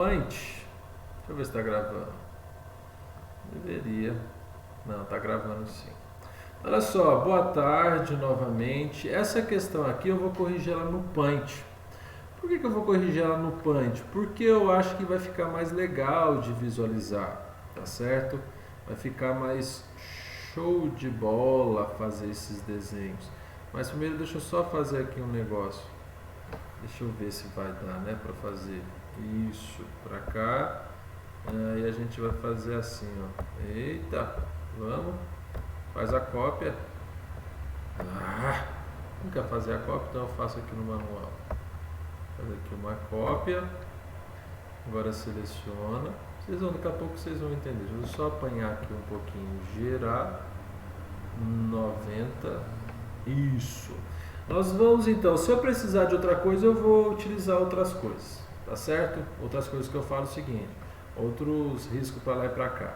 Deixa eu ver se está gravando. Deveria. Não, está gravando sim. Olha só, boa tarde novamente. Essa questão aqui eu vou corrigir ela no Paint. Por que eu vou corrigir ela no Paint? Porque eu acho que vai ficar mais legal de visualizar, tá certo? Vai ficar mais show de bola fazer esses desenhos. Mas primeiro deixa eu só fazer aqui um negócio. Deixa eu ver se vai dar, né, para fazer isso para cá. E a gente vai fazer assim, ó. Eita, vamos. Faz a cópia. Não quer fazer a cópia, então eu faço aqui no manual. Fazer aqui uma cópia. Agora seleciona. Daqui a pouco vocês vão entender. Deixa eu só apanhar aqui um pouquinho. Gerar 90. Isso. Nós vamos então, se eu precisar de outra coisa, eu vou utilizar outras coisas, tá certo? Outras coisas que eu falo é o seguinte, outros riscos para lá e para cá.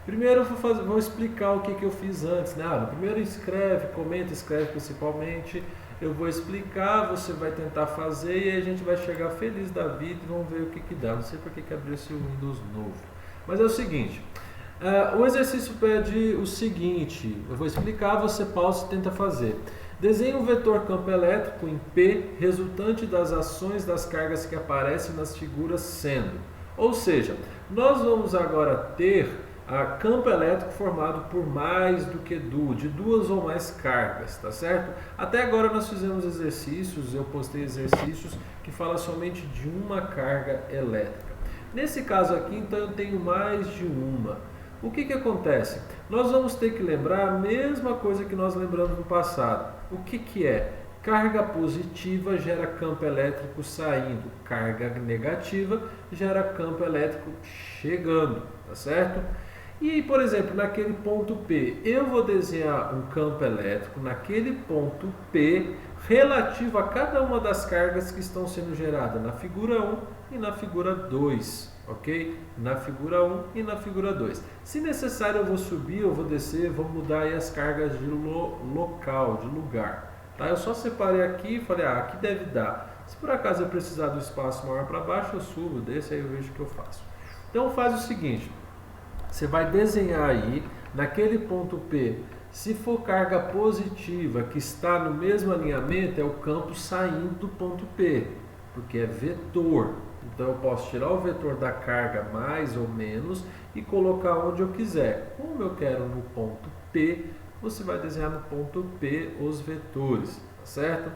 Primeiro eu vou explicar o que eu fiz antes, né? Primeiro escreve principalmente. Eu vou explicar, você vai tentar fazer e aí a gente vai chegar feliz da vida e vamos ver o que dá. Não sei por que abriu esse Windows novo. Mas é o seguinte, o exercício pede o seguinte, eu vou explicar, você pausa e tenta fazer. Desenhe um vetor campo elétrico em P, resultante das ações das cargas que aparecem nas figuras sendo. Ou seja, nós vamos agora ter campo elétrico formado por mais do que de duas ou mais cargas, tá certo? Até agora nós fizemos exercícios, eu postei exercícios que falam somente de uma carga elétrica. Nesse caso aqui, então, eu tenho mais de uma. O que acontece? Nós vamos ter que lembrar a mesma coisa que nós lembramos no passado. O que é? Carga positiva gera campo elétrico saindo, carga negativa gera campo elétrico chegando, tá certo? E, por exemplo, naquele ponto P, eu vou desenhar um campo elétrico naquele ponto P relativo a cada uma das cargas que estão sendo geradas na figura 1 e na figura 2. Ok? Na figura 1 e na figura 2. Se necessário eu vou subir, eu vou descer, vou mudar aí as cargas de local, de lugar. Tá? Eu só separei aqui e falei, aqui deve dar. Se por acaso eu precisar do espaço maior para baixo, eu subo, desço, aí eu vejo o que eu faço. Então faz o seguinte, você vai desenhar aí, naquele ponto P, se for carga positiva que está no mesmo alinhamento, é o campo saindo do ponto P, porque é vetor. Então eu posso tirar o vetor da carga mais ou menos e colocar onde eu quiser. Como eu quero no ponto P, você vai desenhar no ponto P os vetores, tá certo?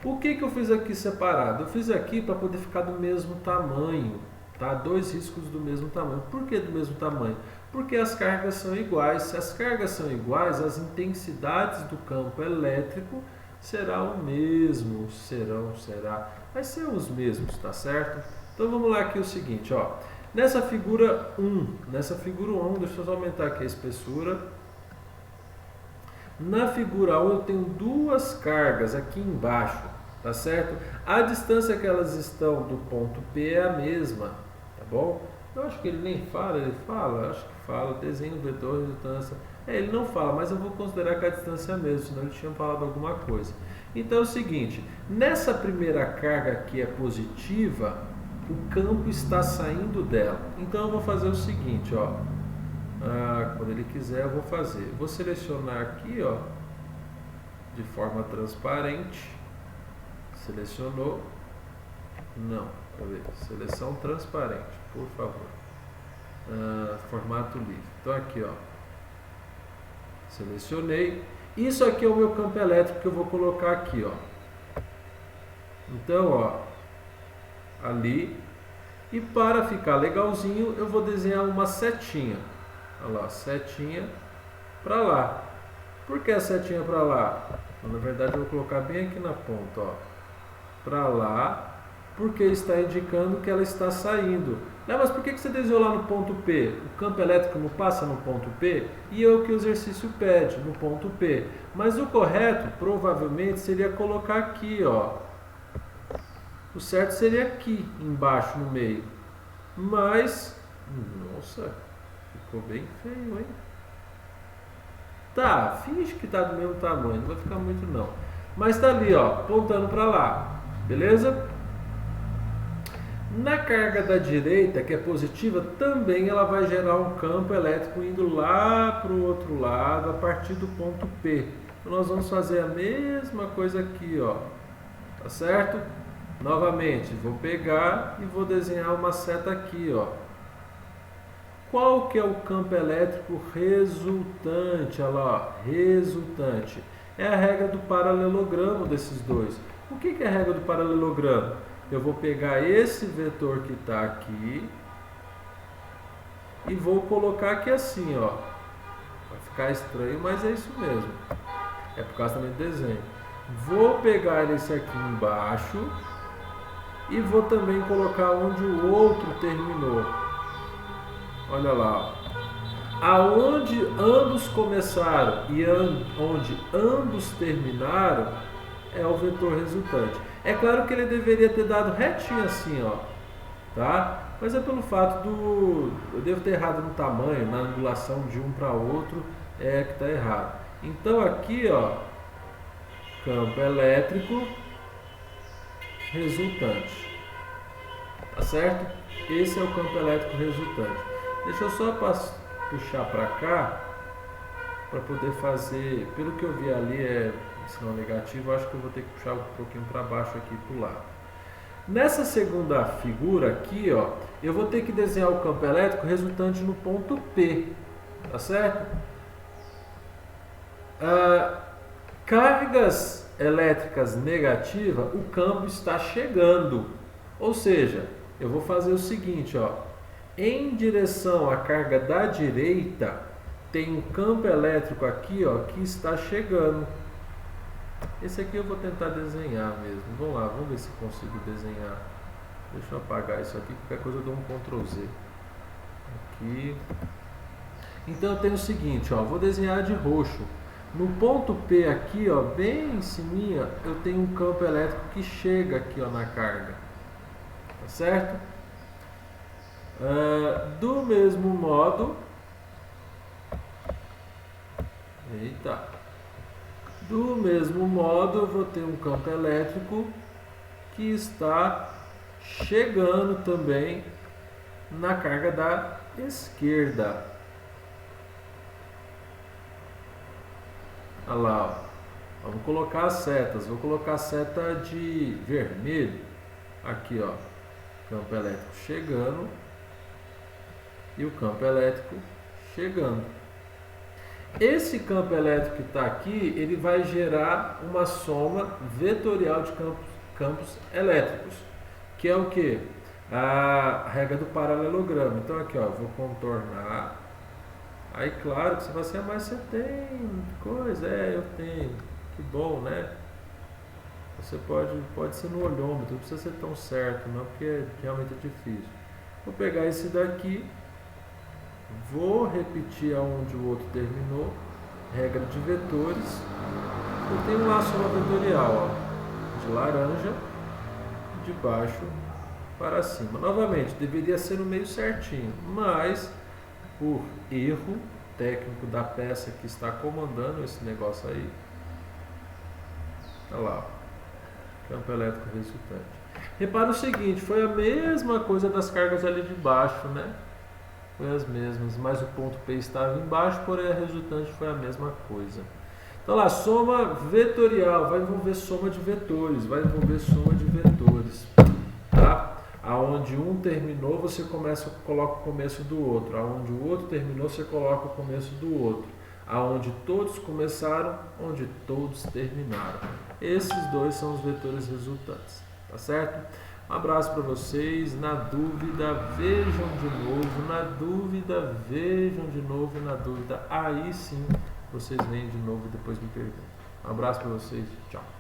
O que eu fiz aqui separado? Eu fiz aqui para poder ficar do mesmo tamanho, tá? Dois riscos do mesmo tamanho. Por que do mesmo tamanho? Porque as cargas são iguais. Se as cargas são iguais, as intensidades do campo elétrico será o mesmo, vai ser os mesmos, tá certo? Então vamos lá aqui o seguinte, ó. Nessa figura 1, deixa eu só aumentar aqui a espessura. Na figura 1 eu tenho duas cargas aqui embaixo, tá certo? A distância que elas estão do ponto P é a mesma, tá bom? Eu acho que ele nem fala, ele fala, acho que fala, desenho, vetor, resultância. Ele não fala, mas eu vou considerar que a distância é a mesma, senão ele tinha falado alguma coisa. Então é o seguinte, nessa primeira carga que é positiva, o campo está saindo dela. Então eu vou fazer o seguinte, ó. Quando ele quiser eu vou fazer. Vou selecionar aqui, ó, de forma transparente. Selecionou. Não, seleção transparente, por favor. Formato livre. Então aqui, ó. Selecionei. Isso aqui é o meu campo elétrico que eu vou colocar aqui, ó. Então, ó, ali, e para ficar legalzinho eu vou desenhar uma setinha, olha lá, setinha para lá. Por que a setinha para lá? Na verdade eu vou colocar bem aqui na ponta, ó, para lá, porque está indicando que ela está saindo. Mas por que você desenhou lá no ponto P? O campo elétrico não passa no ponto P? E é o que o exercício pede, no ponto P. Mas o correto, provavelmente, seria colocar aqui, ó. O certo seria aqui embaixo no meio. Mas, nossa, ficou bem feio, hein? Tá, finge que tá do mesmo tamanho, não vai ficar muito não. Mas tá ali, ó, apontando para lá. Beleza? Na carga da direita, que é positiva, também ela vai gerar um campo elétrico indo lá para o outro lado, a partir do ponto P. Então nós vamos fazer a mesma coisa aqui, ó. Tá certo? Novamente, vou pegar e vou desenhar uma seta aqui, ó. Qual que é o campo elétrico resultante? Olha lá, ó, resultante. É a regra do paralelogramo desses dois. O que é a regra do paralelogramo? Eu vou pegar esse vetor que está aqui e vou colocar aqui assim, ó. Vai ficar estranho, mas é isso mesmo. É por causa também do desenho. Vou pegar esse aqui embaixo e vou também colocar onde o outro terminou. Olha lá, ó. Aonde ambos começaram e onde ambos terminaram é o vetor resultante. É claro que ele deveria ter dado retinho assim, ó, tá? Mas é pelo fato do... eu devo ter errado no tamanho, na angulação de um para outro, é que está errado. Então aqui, ó, campo elétrico resultante. Tá certo? Esse é o campo elétrico resultante. Deixa eu só puxar para cá para poder fazer, pelo que eu vi ali é sinal negativo, acho que eu vou ter que puxar um pouquinho para baixo aqui pro lado. Nessa segunda figura aqui, ó, eu vou ter que desenhar o campo elétrico resultante no ponto P, tá certo? Cargas elétricas negativas, o campo está chegando, ou seja, eu vou fazer o seguinte, ó, em direção à carga da direita, tem um campo elétrico aqui, ó, que está chegando. Esse aqui eu vou tentar desenhar mesmo. Vamos lá, vamos ver se consigo desenhar. Deixa eu apagar isso aqui, qualquer coisa eu dou um Ctrl Z. Aqui. Então eu tenho o seguinte, ó, vou desenhar de roxo. No ponto P aqui, ó, bem em cima, eu tenho um campo elétrico que chega aqui, ó, na carga. Tá certo? Do mesmo modo, do mesmo modo eu vou ter um campo elétrico que está chegando também na carga da esquerda. Olha lá, ó. Vamos colocar as setas. Vou colocar a seta de vermelho aqui, ó. Campo elétrico chegando e o campo elétrico chegando. Esse campo elétrico que está aqui, ele vai gerar uma soma vetorial de campos elétricos, que é o que? A regra do paralelogramo. Então aqui, ó, vou contornar. Aí claro que você vai assim, mas você tem coisa? Eu tenho. Que bom, né? Você pode ser no olhômetro, não precisa ser tão certo, não, porque realmente é difícil. Vou pegar esse daqui, vou repetir aonde o outro terminou, regra de vetores. Eu tenho uma soma vetorial, ó, de laranja, de baixo para cima. Novamente, deveria ser no meio certinho, mas por erro técnico da peça que está comandando esse negócio aí, olha lá, ó, campo elétrico resultante. Repara o seguinte, foi a mesma coisa das cargas ali de baixo, né? Foi as mesmas, mas o ponto P estava embaixo, porém a resultante foi a mesma coisa. Então lá, soma vetorial, vai envolver soma de vetores, tá? Aonde um terminou, você coloca o começo do outro. Aonde o outro terminou, você coloca o começo do outro. Aonde todos começaram, onde todos terminaram. Esses dois são os vetores resultantes, tá certo? Um abraço para vocês. Na dúvida, vejam de novo. Na dúvida, vejam de novo. Na dúvida, aí sim vocês vêm de novo e depois me perguntam. Um abraço para vocês. Tchau.